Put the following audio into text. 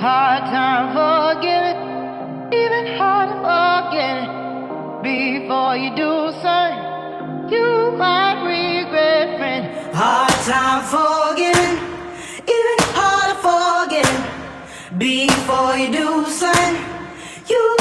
Hard time forgiving, even hard to forget it. Before you do something, you might regret, friend. Hard time forgiving, even hard to forget it. Before you do something, you